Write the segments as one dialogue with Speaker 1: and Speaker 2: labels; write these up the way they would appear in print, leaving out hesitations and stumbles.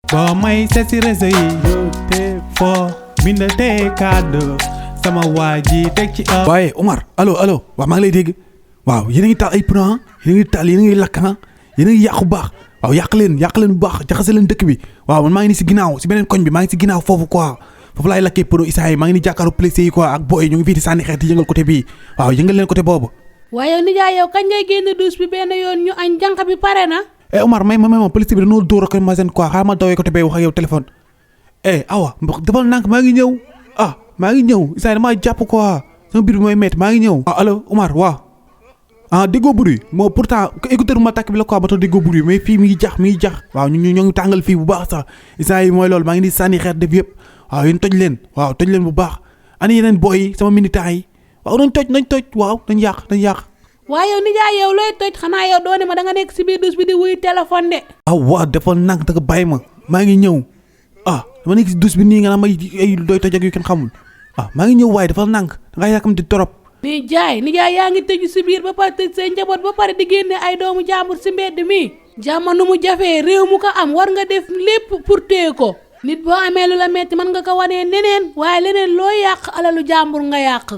Speaker 1: boo may seet si réseau yi te foo bind te kàddu sama waa ji teg ci
Speaker 2: waaye Omar allo waaw maa ngi lay dégg waaw yéen a ngi taal ay pneu yéen a ngi taal yéen a ngi lakk yéen a ngi yàqu baax waaw yàq leen bu baax jaxase leen dëkk bi waaw man maa ngi ni si ginnaaw si beneen koñ bi maa ngi si ginnaaw foofu quoi foofu laay lakkee pneu Issa yi maa ngi ni jàkkaaru police yi quoi ak booy ñu ngi fii di sànni xeet di yëngal côté bii waaw yëngal leen côté boobu.
Speaker 3: waaye yow nijaay yow kañ ngay génn douche bi benn yoon ñu añ jànq bi pare na.
Speaker 2: Omar may ma police bi dañoo dóor ak magazine quoi xaaral ma dawee côté bee wax ak yow téléphone awa defal nànk maa ngi ñëw maa ngi ñëw Issa damaa jàpp quoi sama biir bi mooy métti maa ngi ñëw allo Omar waaw déggoo bruit moo pourtant écouteur ma takk bi la quoi ba tax déggoo bruit mais fii mi ngi jax waaw ñu ñoo ngi tàngal fii bu baax sax Issa yi mooy loolu maa ngi di sànni xeet def yëpp waaw yéen toj leen bu baax ani yeneen booy yi sama militants yi waaw nañ toj waaw nañ yàq
Speaker 3: waaye yow nijaay yow looy toj xanaa yow doone ma da nga nekk si biir douche bi di wuy téléphone de.
Speaker 2: waaw defal nànk da nga bàyyi ma maa ngi ñëw dama nekk si douche bi nii nga naan ay doy toj ak yu kenn xamul maa ngi ñëw waaye defal nànk da nga yàkkamti torop.
Speaker 3: nijaay yaa ngi tëju si biir ba pare tëj say njaboot ba pare di génne ay doomu jàmbur si mbedd mi. jàmm nu mu jafee réew mu ko am war nga def lépp pour téye ko. nit boo amee lu la metti mën nga ko wanee neneen waaye leneen loo yàq alalu jàmbur nga yàq.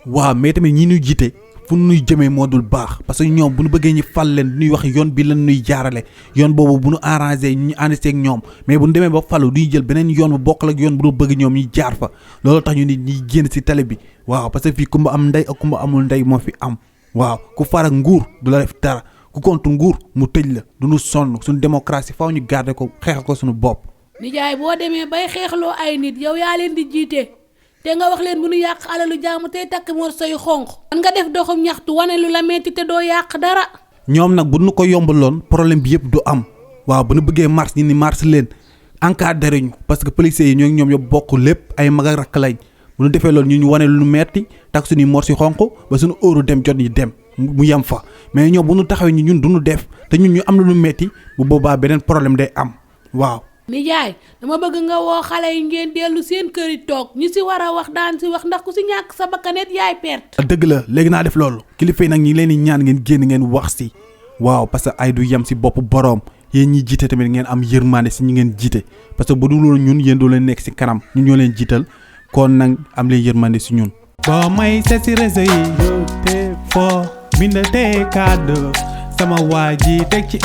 Speaker 2: waaw mais tamit ñi ñuy jiite fu nuy jëmee moo dul baax parce que ñoom bu ñu bëggee ñu fal leen ñuy wax yoon bi lan nuy jaarale yoon boobu bu ñu arrangé ñu ànd seeg ñoom mais bu ñu demee ba falu duy jël beneen yoon bu bokkul ak yoon bu ñu bëgg ñoom ñuy jaar fa loolu tax ñu nit ñuy génn si télé bi waaw parce que fii kumba am ndey ak kumba amul ndey moo fi am waaw ku far ak nguur du la def dara ku contre nguur mu tëj la du ñu sonn suñu démocratie faaw ñu garder ko xeexal ko suñu bopp.
Speaker 3: nijaay boo demee bay xeexloo ay nit yow yaa leen di jiite. te nga wax leen bu nu yàq alalu jaamu tey takk morso yu xonq man nga def doxum ñaxtu wane lu la metti te doo yàq dara.
Speaker 2: ñoom nag bu nu ko yombaloon problème bi yëpp du am waaw bu nu bëggee marche ñi ni marche leen encadré ñu parce que policiers yi ñoom ñoo bokk lépp ay mag ak rakk lañ bu nu defee loolu ñu wane lu metti takk suñuy morso yu xonq ba suñu óoru dem jot ñi dem mu yem fa mais ñoom bu nu taxawee ñun du nu def te ñun ñu am na lu metti bu boobaa beneen problème day am waaw.
Speaker 3: nijaay dama bëgg nga woo xale yi ngeen dellu seen kër yi toog ñu si war a wax daan si wax ndax ku si ñàkk sa bakkanet yaay perte.
Speaker 2: dëgg la léegi naa def loolu kilifa yi nag ñi leen di ñaan ngeen génn ngeen wax si waaw parce que ay du yem si bopp boroom yéen ñi jiite tamit ngeen am yërmande si ñi ngeen jiite parce que bu dul loolu ñun yéen doo leen nekk si kanam ñun ñoo leen jiital kon nag am leen yërmande si ñun.
Speaker 1: boo may seet si réseau yi te foo bind te kàddu sama waa ji teg ci